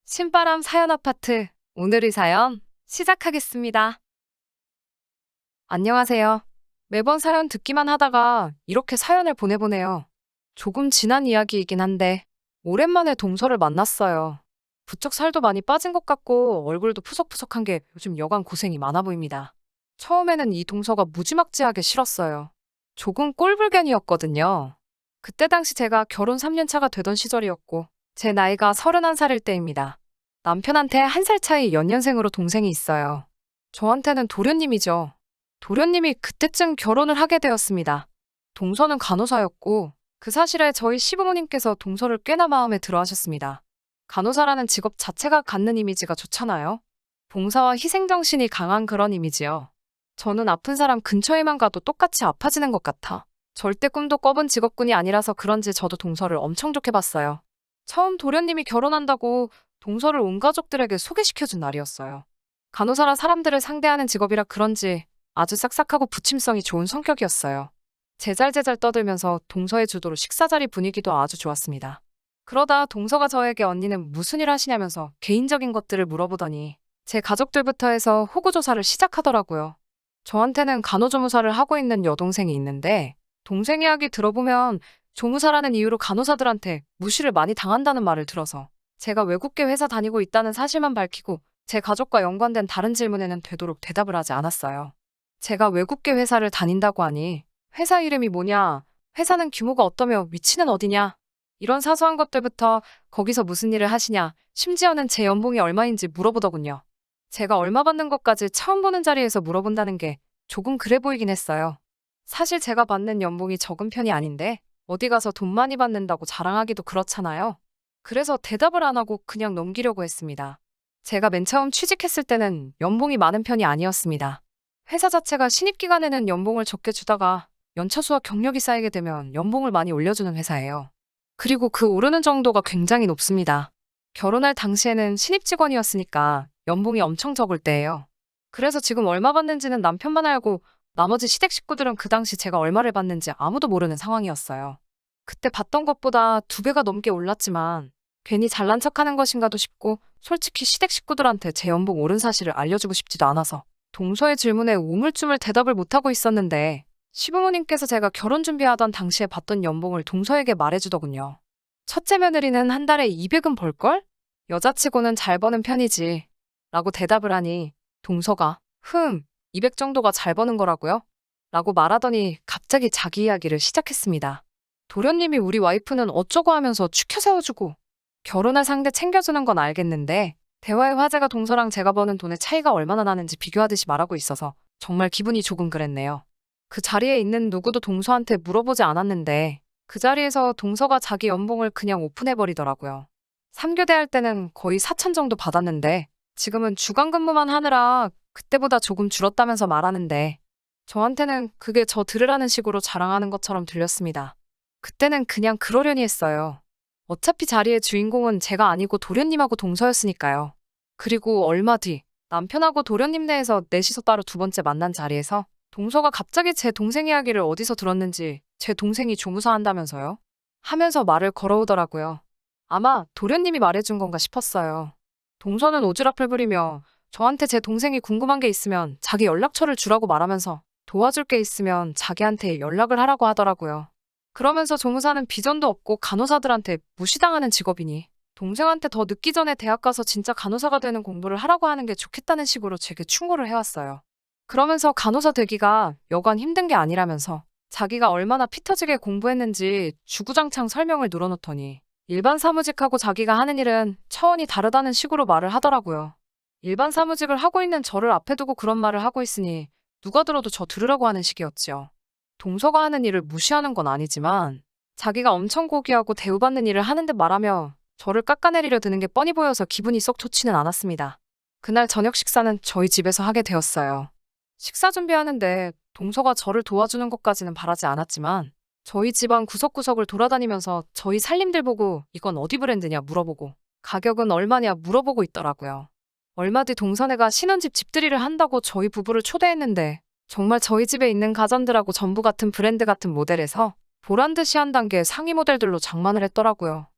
신바람 사연 아파트. 오늘의 사연 시작하겠습니다. 안녕하세요. 매번 사연 듣기만 하다가 이렇게 사연을 보내보네요. 조금 지난 이야기이긴 한데 오랜만에 동서를 만났어요. 부쩍 살도 많이 빠진 것 같고 얼굴도 푸석푸석한 게 요즘 여간 고생이 많아 보입니다. 처음에는 이 동서가 무지막지하게 싫었어요. 조금 꼴불견이었거든요. 그때 당시 제가 결혼 3년 차가 되던 시절이었고 제 나이가 31살일 때입니다. 남편한테 1살 차이 연년생으로 동생이 있어요. 저한테는 도련님이죠. 도련님이 그때쯤 결혼을 하게 되었습니다. 동서는 간호사였고 그 사실에 저희 시부모님께서 동서를 꽤나 마음에 들어 하셨습니다. 간호사라는 직업 자체가 갖는 이미지가 좋잖아요. 봉사와 희생정신이 강한 그런 이미지요. 저는 아픈 사람 근처에만 가도 똑같이 아파지는 것 같아. 절대 꿈도 꿔본 직업군이 아니라서 그런지 저도 동서를 엄청 좋게 봤어요. 처음 도련님이 결혼한다고 동서를 온 가족들에게 소개시켜준 날이었어요. 간호사라 사람들을 상대하는 직업이라 그런지 아주 싹싹하고 부침성이 좋은 성격이었어요. 제잘제잘 떠들면서 동서의 주도로 식사 자리 분위기도 아주 좋았습니다. 그러다 동서가 저에게 언니는 무슨 일 하시냐면서 개인적인 것들을 물어보더니 제 가족들부터 해서 호구조사를 시작하더라고요. 저한테는 간호조무사를 하고 있는 여동생이 있는데 동생 이야기 들어보면 조무사라는 이유로 간호사들한테 무시를 많이 당한다는 말을 들어서 제가 외국계 회사 다니고 있다는 사실만 밝히고 제 가족과 연관된 다른 질문에는 되도록 대답을 하지 않았어요. 제가 외국계 회사를 다닌다고 하니 회사 이름이 뭐냐, 회사는 규모가 어떠며 위치는 어디냐, 이런 사소한 것들부터 거기서 무슨 일을 하시냐, 심지어는 제 연봉이 얼마인지 물어보더군요. 제가 얼마 받는 것까지 처음 보는 자리에서 물어본다는 게 조금 그래 보이긴 했어요. 사실 제가 받는 연봉이 적은 편이 아닌데 어디 가서 돈 많이 받는다고 자랑하기도 그렇잖아요. 그래서 대답을 안 하고 그냥 넘기려고 했습니다. 제가 맨 처음 취직했을 때는 연봉이 많은 편이 아니었습니다. 회사 자체가 신입 기간에는 연봉을 적게 주다가 연차수와 경력이 쌓이게 되면 연봉을 많이 올려주는 회사예요. 그리고 그 오르는 정도가 굉장히 높습니다. 결혼할 당시에는 신입 직원이었으니까 연봉이 엄청 적을 때예요. 그래서 지금 얼마 받는지는 남편만 알고 나머지 시댁 식구들은 그 당시 제가 얼마를 받는지 아무도 모르는 상황이었어요. 그때 받던 것보다 2배가 넘게 올랐지만 괜히 잘난 척하는 것인가도 싶고 솔직히 시댁 식구들한테 제 연봉 오른 사실을 알려주고 싶지도 않아서 동서의 질문에 우물쭈물 대답을 못하고 있었는데 시부모님께서 제가 결혼 준비하던 당시에 받던 연봉을 동서에게 말해주더군요. 첫째 며느리는 한 달에 200은 벌걸? 여자치고는 잘 버는 편이지. 라고 대답을 하니 동서가 200 정도가 잘 버는 거라고요? 라고 말하더니 갑자기 자기 이야기를 시작했습니다. 도련님이 우리 와이프는 어쩌고 하면서 추켜 세워주고 결혼할 상대 챙겨주는 건 알겠는데 대화의 화제가 동서랑 제가 버는 돈의 차이가 얼마나 나는지 비교하듯이 말하고 있어서 정말 기분이 조금 그랬네요. 그 자리에 있는 누구도 동서한테 물어보지 않았는데 그 자리에서 동서가 자기 연봉을 그냥 오픈해버리더라고요. 3교대 할 때는 거의 4천 정도 받았는데 지금은 주간 근무만 하느라 그때보다 조금 줄었다면서 말하는데 저한테는 그게 저 들으라는 식으로 자랑하는 것처럼 들렸습니다. 그때는 그냥 그러려니 했어요. 어차피 자리의 주인공은 제가 아니고 도련님하고 동서였으니까요. 그리고 얼마 뒤 남편하고 도련님 내에서 넷이서 따로 2번째 만난 자리에서 동서가 갑자기 제 동생 이야기를 어디서 들었는지 제 동생이 조무사 한다면서요? 하면서 말을 걸어오더라고요. 아마 도련님이 말해준 건가 싶었어요. 동서는 오지랖을 부리며 저한테 제 동생이 궁금한 게 있으면 자기 연락처를 주라고 말하면서 도와줄 게 있으면 자기한테 연락을 하라고 하더라고요. 그러면서 조무사는 비전도 없고 간호사들한테 무시당하는 직업이니 동생한테 더 늦기 전에 대학 가서 진짜 간호사가 되는 공부를 하라고 하는 게 좋겠다는 식으로 제게 충고를 해왔어요. 그러면서 간호사 되기가 여간 힘든 게 아니라면서 자기가 얼마나 피 터지게 공부했는지 주구장창 설명을 늘어놓더니 일반 사무직하고 자기가 하는 일은 차원이 다르다는 식으로 말을 하더라고요. 일반 사무직을 하고 있는 저를 앞에 두고 그런 말을 하고 있으니 누가 들어도 저 들으라고 하는 식이었지요. 동서가 하는 일을 무시하는 건 아니지만 자기가 엄청 고귀하고 대우받는 일을 하는데 말하며 저를 깎아내리려 드는 게 뻔히 보여서 기분이 썩 좋지는 않았습니다. 그날 저녁 식사는 저희 집에서 하게 되었어요. 식사 준비하는데 동서가 저를 도와주는 것까지는 바라지 않았지만 저희 집안 구석구석을 돌아다니면서 저희 살림들 보고 이건 어디 브랜드냐 물어보고 가격은 얼마냐 물어보고 있더라고요. 얼마 뒤 동서네가 신혼집 집들이를 한다고 저희 부부를 초대했는데 정말 저희 집에 있는 가전들하고 전부 같은 브랜드 같은 모델에서 보란듯이 한 단계 상위 모델들로 장만을 했더라고요.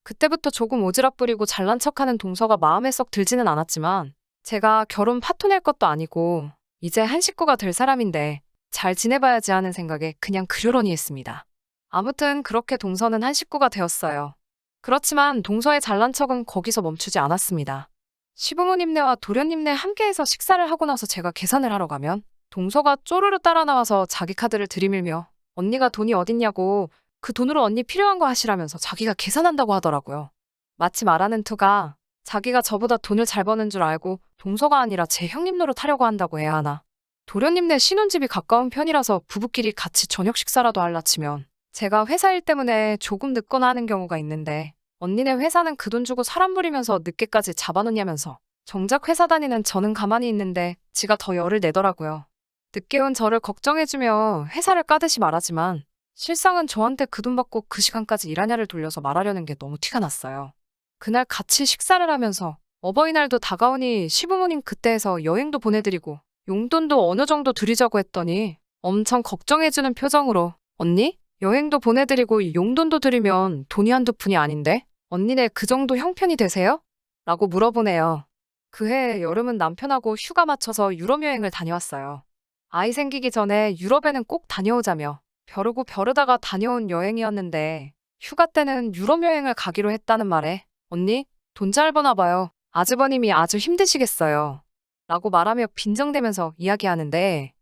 그때부터 조금 오지랖 부리고 잘난 척하는 동서가 마음에 썩 들지는 않았지만 제가 결혼 파토 낼 것도 아니고 이제 한 식구가 될 사람인데 잘 지내봐야지 하는 생각에 그냥 그러려니 했습니다. 아무튼 그렇게 동서는 한 식구가 되었어요. 그렇지만 동서의 잘난 척은 거기서 멈추지 않았습니다. 시부모님네와 도련님네 함께해서 식사를 하고 나서 제가 계산을 하러 가면 동서가 쪼르르 따라 나와서 자기 카드를 들이밀며 언니가 돈이 어딨냐고 그 돈으로 언니 필요한 거 하시라면서 자기가 계산한다고 하더라고요. 마치 말하는 투가 자기가 저보다 돈을 잘 버는 줄 알고 동서가 아니라 제 형님 노릇하려고 한다고 해야 하나. 도련님네 신혼집이 가까운 편이라서 부부끼리 같이 저녁 식사라도 할라 치면 제가 회사 일 때문에 조금 늦거나 하는 경우가 있는데 언니네 회사는 그 돈 주고 사람 부리면서 늦게까지 잡아놓냐면서 정작 회사 다니는 저는 가만히 있는데 지가 더 열을 내더라고요. 늦게 온 저를 걱정해주며 회사를 까듯이 말하지만 실상은 저한테 그 돈 받고 그 시간까지 일하냐를 돌려서 말하려는 게 너무 티가 났어요. 그날 같이 식사를 하면서 어버이날도 다가오니 시부모님 그때에서 여행도 보내드리고 용돈도 어느 정도 드리자고 했더니 엄청 걱정해주는 표정으로 언니? 여행도 보내드리고 용돈도 드리면 돈이 한두 푼이 아닌데? 언니네 그 정도 형편이 되세요? 라고 물어보네요. 그해 여름은 남편하고 휴가 맞춰서 유럽 여행을 다녀왔어요. 아이 생기기 전에 유럽에는 꼭 다녀오자며 벼르고 벼르다가 다녀온 여행이었는데 휴가 때는 유럽 여행을 가기로 했다는 말에 언니, 돈 잘 버나 봐요. 아주버님이 아주 힘드시겠어요. 라고 말하며 빈정대면서 이야기하는데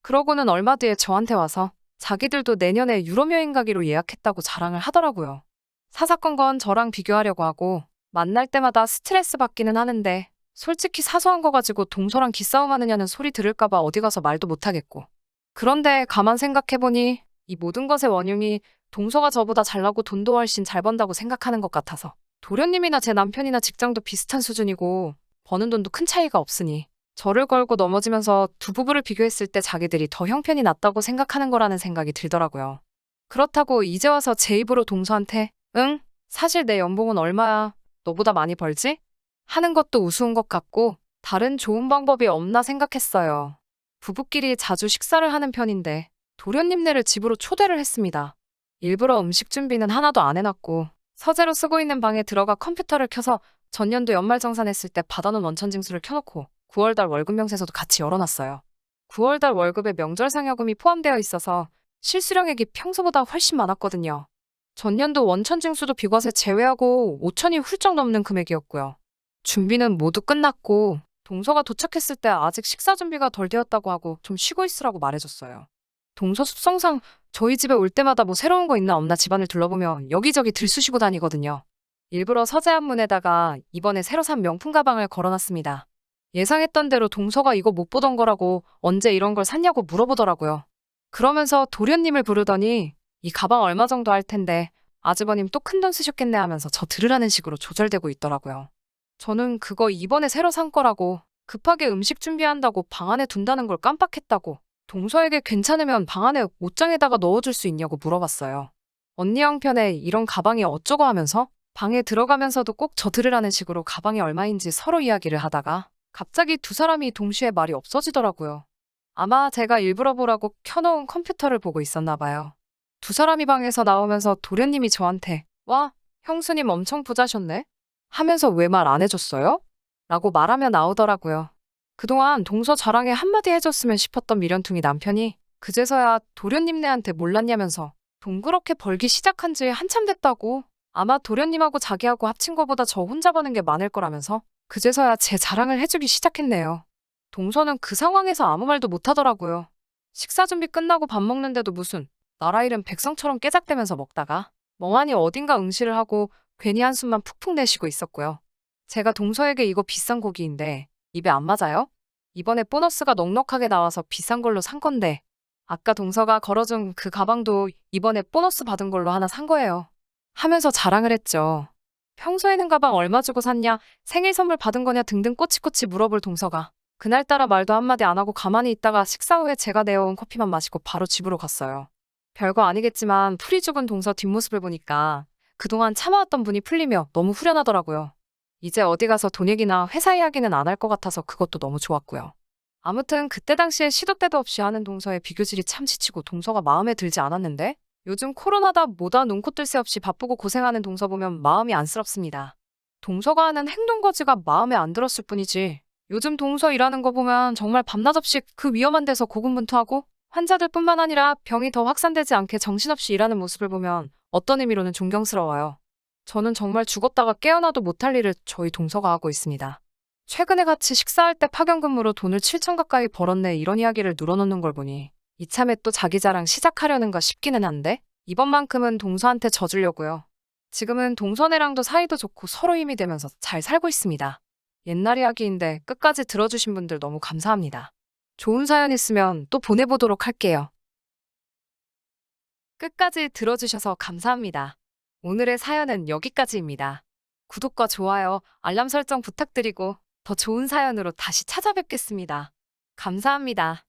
그러고는 얼마 뒤에 저한테 와서 자기들도 내년에 유럽 여행 가기로 예약했다고 자랑을 하더라고요. 사사건건 저랑 비교하려고 하고 만날 때마다 스트레스 받기는 하는데 솔직히 사소한 거 가지고 동서랑 기싸움 하느냐는 소리 들을까봐 어디 가서 말도 못하겠고. 그런데 가만 생각해보니 이 모든 것의 원흉이 동서가 저보다 잘나고 돈도 훨씬 잘 번다고 생각하는 것 같아서 도련님이나 제 남편이나 직장도 비슷한 수준이고 버는 돈도 큰 차이가 없으니 저를 걸고 넘어지면서 두 부부를 비교했을 때 자기들이 더 형편이 낫다고 생각하는 거라는 생각이 들더라고요. 그렇다고 이제 와서 제 입으로 동서한테 응? 사실 내 연봉은 얼마야? 너보다 많이 벌지? 하는 것도 우스운 것 같고 다른 좋은 방법이 없나 생각했어요. 부부끼리 자주 식사를 하는 편인데 도련님네를 집으로 초대를 했습니다. 일부러 음식 준비는 하나도 안 해놨고 서재로 쓰고 있는 방에 들어가 컴퓨터를 켜서 전년도 연말정산했을 때 받아놓은 원천징수를 켜놓고 9월달 월급 명세서도 같이 열어놨어요. 9월달 월급에 명절상여금이 포함되어 있어서 실수령액이 평소보다 훨씬 많았거든요. 전년도 원천징수도 비과세 제외하고 5천이 훌쩍 넘는 금액이었고요. 준비는 모두 끝났고 동서가 도착했을 때 아직 식사 준비가 덜 되었다고 하고 좀 쉬고 있으라고 말해줬어요. 동서 습성상 저희 집에 올 때마다 뭐 새로운 거 있나 없나 집안을 둘러보며 여기저기 들쑤시고 다니거든요. 일부러 서재 앞문에다가 이번에 새로 산 명품 가방을 걸어놨습니다. 예상했던 대로 동서가 이거 못 보던 거라고 언제 이런 걸 샀냐고 물어보더라고요. 그러면서 도련님을 부르더니 이 가방 얼마 정도 할 텐데 아주버님 또 큰돈 쓰셨겠네 하면서 저 들으라는 식으로 조절되고 있더라고요. 저는 그거 이번에 새로 산 거라고 급하게 음식 준비한다고 방 안에 둔다는 걸 깜빡했다고 동서에게 괜찮으면 방 안에 옷장에다가 넣어줄 수 있냐고 물어봤어요. 언니 형편에 이런 가방이 어쩌고 하면서 방에 들어가면서도 꼭 저 들으라는 식으로 가방이 얼마인지 서로 이야기를 하다가 갑자기 두 사람이 동시에 말이 없어지더라고요. 아마 제가 일부러 보라고 켜놓은 컴퓨터를 보고 있었나 봐요. 두 사람이 방에서 나오면서 도련님이 저한테 와, 형수님 엄청 부자셨네? 하면서 왜 말 안 해줬어요? 라고 말하며 나오더라고요. 그동안 동서 자랑에 한마디 해줬으면 싶었던 미련퉁이 남편이 그제서야 도련님네한테 몰랐냐면서 돈 그렇게 벌기 시작한 지 한참 됐다고 아마 도련님하고 자기하고 합친 거보다 저 혼자 버는 게 많을 거라면서 그제서야 제 자랑을 해주기 시작했네요. 동서는 그 상황에서 아무 말도 못하더라고요. 식사 준비 끝나고 밥 먹는데도 무슨 나라 이름 백성처럼 깨작대면서 먹다가 멍하니 어딘가 응시를 하고 괜히 한숨만 푹푹 내쉬고 있었고요. 제가 동서에게 이거 비싼 고기인데 입에 안 맞아요? 이번에 보너스가 넉넉하게 나와서 비싼 걸로 산 건데 아까 동서가 걸어준 그 가방도 이번에 보너스 받은 걸로 하나 산 거예요. 하면서 자랑을 했죠. 평소에는 가방 얼마 주고 샀냐, 생일 선물 받은 거냐 등등 꼬치꼬치 물어볼 동서가 그날따라 말도 한마디 안 하고 가만히 있다가 식사 후에 제가 내어온 커피만 마시고 바로 집으로 갔어요. 별거 아니겠지만 풀이 죽은 동서 뒷모습을 보니까 그동안 참아왔던 분이 풀리며 너무 후련하더라고요. 이제 어디 가서 돈 얘기나 회사 이야기는 안 할 것 같아서 그것도 너무 좋았고요. 아무튼 그때 당시에 시도 때도 없이 하는 동서의 비교질이 참 지치고 동서가 마음에 들지 않았는데 요즘 코로나다 뭐다 눈코 뜰 새 없이 바쁘고 고생하는 동서 보면 마음이 안쓰럽습니다. 동서가 하는 행동거지가 마음에 안 들었을 뿐이지. 요즘 동서 일하는 거 보면 정말 밤낮 없이 그 위험한 데서 고군분투하고 환자들뿐만 아니라 병이 더 확산되지 않게 정신없이 일하는 모습을 보면 어떤 의미로는 존경스러워요. 저는 정말 죽었다가 깨어나도 못할 일을 저희 동서가 하고 있습니다. 최근에 같이 식사할 때 파견근무로 돈을 7천 가까이 벌었네 이런 이야기를 늘어놓는 걸 보니 이참에 또 자기 자랑 시작하려는가 싶기는 한데 이번만큼은 동서한테 져주려고요. 지금은 동서네랑도 사이도 좋고 서로 힘이 되면서 잘 살고 있습니다. 옛날 이야기인데 끝까지 들어주신 분들 너무 감사합니다. 좋은 사연 있으면 또 보내보도록 할게요. 끝까지 들어주셔서 감사합니다. 오늘의 사연은 여기까지입니다. 구독과 좋아요, 알람 설정 부탁드리고 더 좋은 사연으로 다시 찾아뵙겠습니다. 감사합니다.